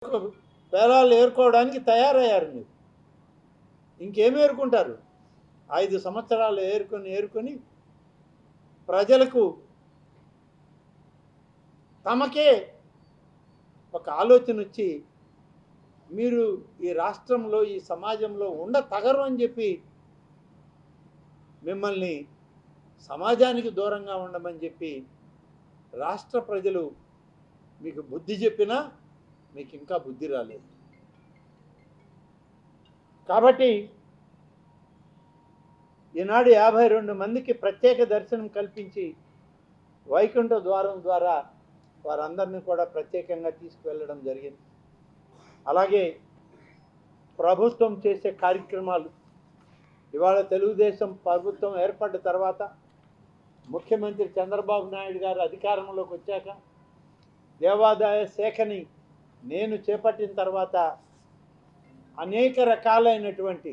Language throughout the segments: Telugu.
పేలాలు ఏరుకోవడానికి తయారయ్యారు. మీరు ఇంకేం ఏరుకుంటారు? 5 సంవత్సరాలు ఏరుకొని ప్రజలకు తమకే ఒక ఆలోచన వచ్చి మీరు ఈ రాష్ట్రంలో ఈ సమాజంలో తగరు అని చెప్పి మిమ్మల్ని సమాజానికి దూరంగా ఉండమని చెప్పి రాష్ట్ర ప్రజలు మీకు బుద్ధి చెప్పినా మీకు ఇంకా బుద్ధి రాలేదు. కాబట్టి ఈనాడు 52 మందికి ప్రత్యేక దర్శనం కల్పించి వైకుంఠ ద్వారం ద్వారా వారందరినీ కూడా ప్రత్యేకంగా తీసుకువెళ్ళడం జరిగింది. అలాగే ప్రభుత్వం చేసే కార్యక్రమాలు ఇవాళ తెలుగుదేశం ప్రభుత్వం ఏర్పడ్డ తర్వాత ముఖ్యమంత్రి చంద్రబాబు నాయుడు గారు అధికారంలోకి వచ్చాక దేవాదాయ శాఖని నేను చేపట్టిన తర్వాత అనేక రకాలైనటువంటి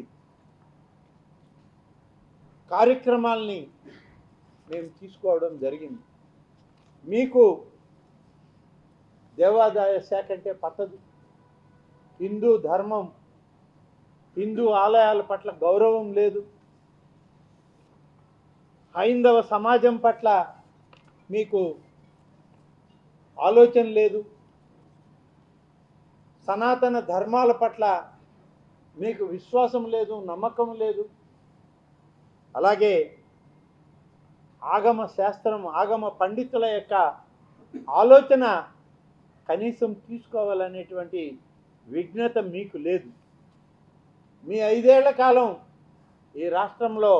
కార్యక్రమాల్ని మేము తీసుకోవడం జరిగింది. మీకు దేవాదాయ శాఖ అంటే పట్టదు. హిందూ ధర్మం, హిందూ ఆలయాల పట్ల గౌరవం లేదు. హైందవ సమాజం పట్ల మీకు ఆలోచన లేదు. సనాతన ధర్మాల పట్ల మీకు విశ్వాసం లేదు, నమ్మకం లేదు. అలాగే ఆగమ శాస్త్రం, ఆగమ పండితుల యొక్క ఆలోచన కనీసం తీసుకోవాలనేటువంటి విజ్ఞత మీకు లేదు. మీ 5 ఏళ్ల కాలం ఈ రాష్ట్రంలో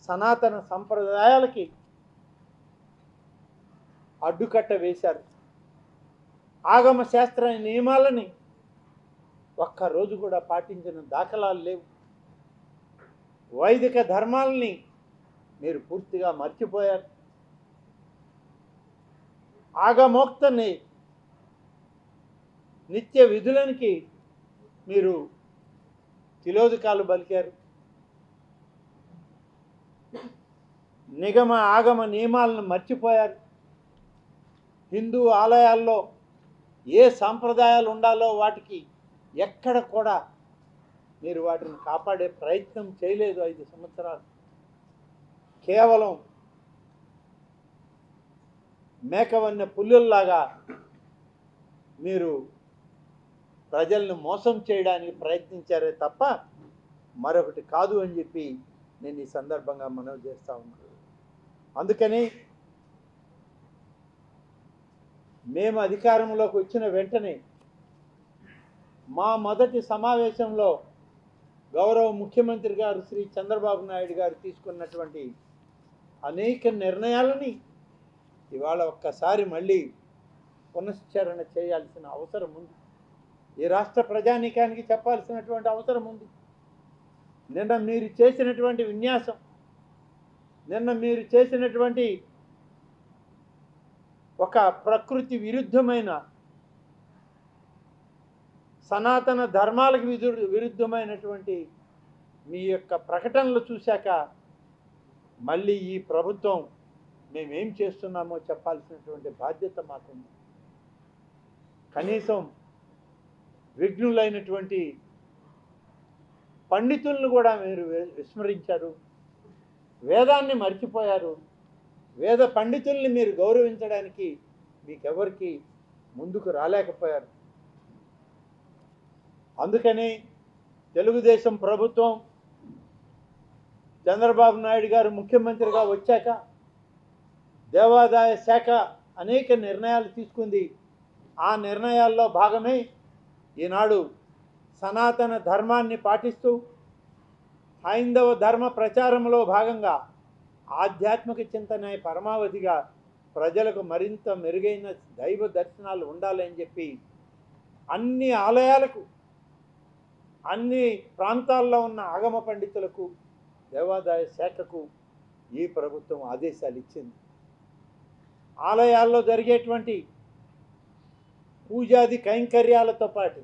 సనాతన సంప్రదాయాలకి అడ్డుకట్ట వేశారు. ఆగమ శాస్త్ర నియమాలని ఒక్కరోజు కూడా పాటించిన దాఖలాలు లేవు. వైదిక ధర్మాలని మీరు పూర్తిగా మర్చిపోయారు. ఆగమోక్తని నిత్య విధులనికి మీరు తిలోదకాలు పలికారు. నిగమ ఆగమ నియమాలను మర్చిపోయారు. హిందూ ఆలయాల్లో ఏ సాంప్రదాయాలు ఉండాలో వాటికి ఎక్కడ కూడా మీరు వాటిని కాపాడే ప్రయత్నం చేయలేదు. 5 సంవత్సరాలు కేవలం మేకవన్న పుల్లుల్లాగా మీరు ప్రజలను మోసం చేయడానికి ప్రయత్నించారే తప్ప మరొకటి కాదు అని చెప్పి నేను ఈ సందర్భంగా మనవి చేస్తా ఉన్నాను. అందుకని మేము అధికారంలోకి వచ్చిన వెంటనే మా మొదటి సమావేశంలో గౌరవ ముఖ్యమంత్రి గారు శ్రీ చంద్రబాబు నాయుడు గారు తీసుకున్నటువంటి అనేక నిర్ణయాలని ఇవాళ ఒక్కసారి మళ్ళీ పునశ్చరణ చేయాల్సిన అవసరం ఉంది. ఈ రాష్ట్ర ప్రజానీకానికి చెప్పాల్సినటువంటి అవసరం ఉంది. నిన్న మీరు చేసినటువంటి విన్యాసం, నిన్న మీరు చేసినటువంటి ఒక ప్రకృతి విరుద్ధమైన, సనాతన ధర్మాలకు విరుద్ధమైనటువంటి మీ యొక్క ప్రకటనలు చూశాక మళ్ళీ ఈ ప్రభుత్వం మేమేం చేస్తున్నామో చెప్పాల్సినటువంటి బాధ్యత మాకుంది. కనీసం విఘ్నులైనటువంటి పండితులను కూడా మీరు విస్మరించారు. వేదాన్ని మర్చిపోయారు. వేద పండితుల్ని మీరు గౌరవించడానికి మీకెవరికి ముందుకు రాలేకపోయారు. అందుకని తెలుగుదేశం ప్రభుత్వం చంద్రబాబు నాయుడు గారు ముఖ్యమంత్రిగా వచ్చాక దేవాదాయ శాఖ అనేక నిర్ణయాలు తీసుకుంది. ఆ నిర్ణయాల్లో భాగమే ఈనాడు సనాతన ధర్మాన్ని పాటిస్తూ హైందవ ధర్మ ప్రచారంలో భాగంగా ఆధ్యాత్మిక చింతన పరమావధిగా ప్రజలకు మరింత మెరుగైన దైవ దర్శనాలు ఉండాలని చెప్పి అన్ని ఆలయాలకు, అన్ని ప్రాంతాల్లో ఉన్న ఆగమ పండితులకు, దేవాదాయ శాఖకు ఈ ప్రభుత్వం ఆదేశాలు ఇచ్చింది. ఆలయాల్లో జరిగేటువంటి పూజాది కైంకర్యాలతో పాటు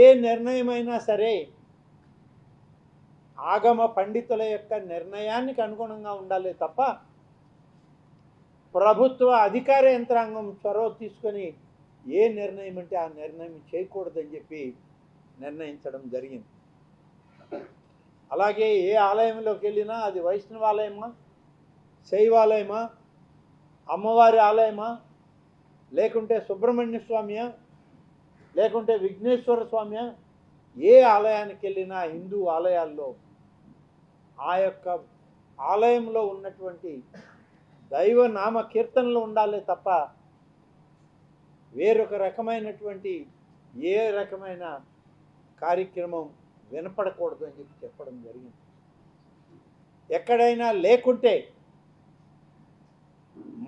ఏ నిర్ణయమైనా సరే ఆగమ పండితుల యొక్క నిర్ణయానికి అనుగుణంగా ఉండాలి తప్ప ప్రభుత్వ అధికార యంత్రాంగం చొరవ తీసుకొని ఏ నిర్ణయం అంటే ఆ నిర్ణయం చేయకూడదని చెప్పి నిర్ణయించడం జరిగింది. అలాగే ఏ ఆలయంలోకి వెళ్ళినా అది వైష్ణవాలయమా, శైవాలయమా, అమ్మవారి ఆలయమా, లేకుంటే సుబ్రహ్మణ్య స్వామియా, లేకుంటే విఘ్నేశ్వర స్వామియా, ఏ ఆలయానికి వెళ్ళినా హిందూ ఆలయాల్లో ఆ యొక్క ఆలయంలో ఉన్నటువంటి దైవ నామ కీర్తనలు ఉండాలి తప్ప వేరొక రకమైనటువంటి ఏ రకమైన కార్యక్రమం వినపడకూడదు అని చెప్పి చెప్పడం జరిగింది. ఎక్కడైనా లేకుంటే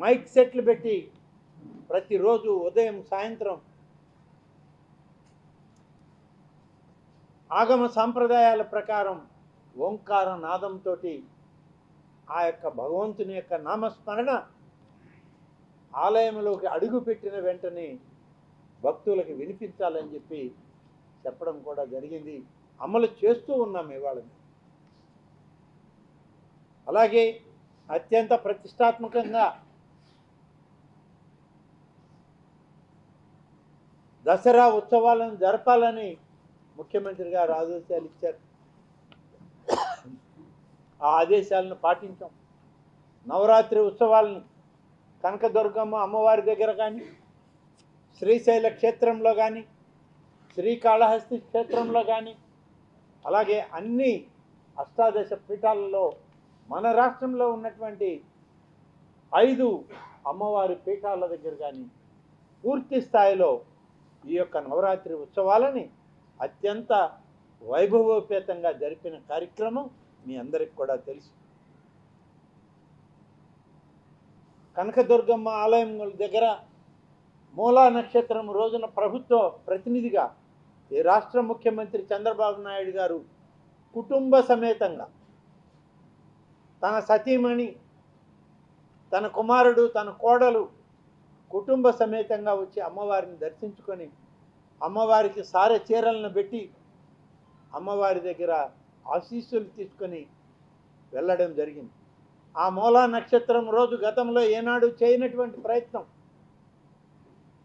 మైక్ సెట్లు పెట్టి ప్రతిరోజు ఉదయం సాయంత్రం ఆగమ సాంప్రదాయాల ప్రకారం ఓంకార నాదంతో ఆ యొక్క భగవంతుని యొక్క నామస్మరణ ఆలయంలోకి అడుగుపెట్టిన వెంటనే భక్తులకు వినిపించాలని చెప్పి చెప్పడం కూడా జరిగింది. అమలు చేస్తూ ఉన్నాం ఇవాళ. అలాగే అత్యంత ప్రతిష్టాత్మకంగా దసరా ఉత్సవాలను జరపాలని ముఖ్యమంత్రి గారు ఆదేశాలు ఇచ్చారు. ఆ ఆదేశాలను పాటించాం. నవరాత్రి ఉత్సవాలను కనకదుర్గమ్మ అమ్మవారి దగ్గర కానీ, శ్రీశైల క్షేత్రంలో కానీ, శ్రీకాళహస్తి క్షేత్రంలో కానీ, అలాగే అన్ని అష్టాదశ పీఠాలలో మన రాష్ట్రంలో ఉన్నటువంటి 5 అమ్మవారి పీఠాల దగ్గర కానీ పూర్తి స్థాయిలో ఈ యొక్క నవరాత్రి ఉత్సవాలని అత్యంత వైభవోపేతంగా జరిపిన కార్యక్రమం మీ అందరికి కూడా తెలుసు. కనకదుర్గమ్మ ఆలయం దగ్గర మూలా నక్షత్రం రోజున ప్రభుత్వ ప్రతినిధిగా ఈ రాష్ట్ర ముఖ్యమంత్రి చంద్రబాబు నాయుడు గారు కుటుంబ సమేతంగా తన సతీమణి, తన కుమారుడు, తన కోడలు కుటుంబ సమేతంగా వచ్చి అమ్మవారిని దర్శించుకొని అమ్మవారికి సారె చీరలను పెట్టి అమ్మవారి దగ్గర ఆశీస్సులు తీసుకొని వెళ్ళడం జరిగింది. ఆ మూలా నక్షత్రం రోజు గతంలో ఏనాడు చేయనటువంటి ప్రయత్నం.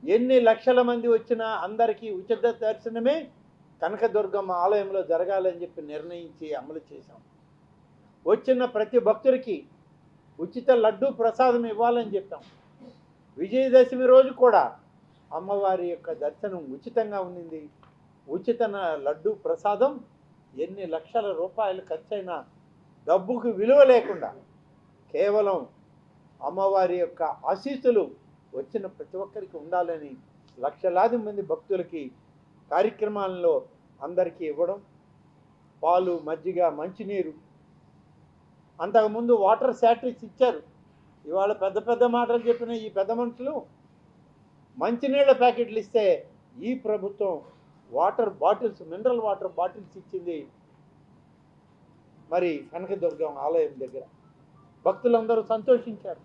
ఎన్ని లక్షల మంది వచ్చినా అందరికీ ఉచిత దర్శనమే కనకదుర్గమ్మ ఆలయంలో జరగాలని చెప్పి నిర్ణయించి అమలు చేశాం. వచ్చిన ప్రతి భక్తుడికి ఉచిత లడ్డూ ప్రసాదం ఇవ్వాలని చెప్పాం. విజయదశమి రోజు కూడా అమ్మవారి యొక్క దర్శనం ఉచితంగా ఉండింది. ఉచిత లడ్డూ ప్రసాదం ఎన్ని లక్షల రూపాయలు ఖర్చైనా డబ్బుకు విలువ లేకుండా కేవలం అమ్మవారి యొక్క ఆశీస్సులు వచ్చిన ప్రతి ఒక్కరికి ఉండాలని లక్షలాది మంది భక్తులకి కార్యక్రమాల్లో అందరికీ ఇవ్వడం, పాలు, మజ్జిగ, మంచినీరు, అంతకుముందు వాటర్ శానిటరీస్ ఇచ్చారు. ఇవాళ పెద్ద పెద్ద మాటలు చెప్పిన ఈ పెద్ద మనుషులు మంచినీళ్ళ ప్యాకెట్లు ఇస్తే ఈ ప్రభుత్వం water bottles, mineral water bottles ఇచ్చింది. మరి కనకదుర్గం ఆలయం దగ్గర భక్తులందరూ సంతోషించారు.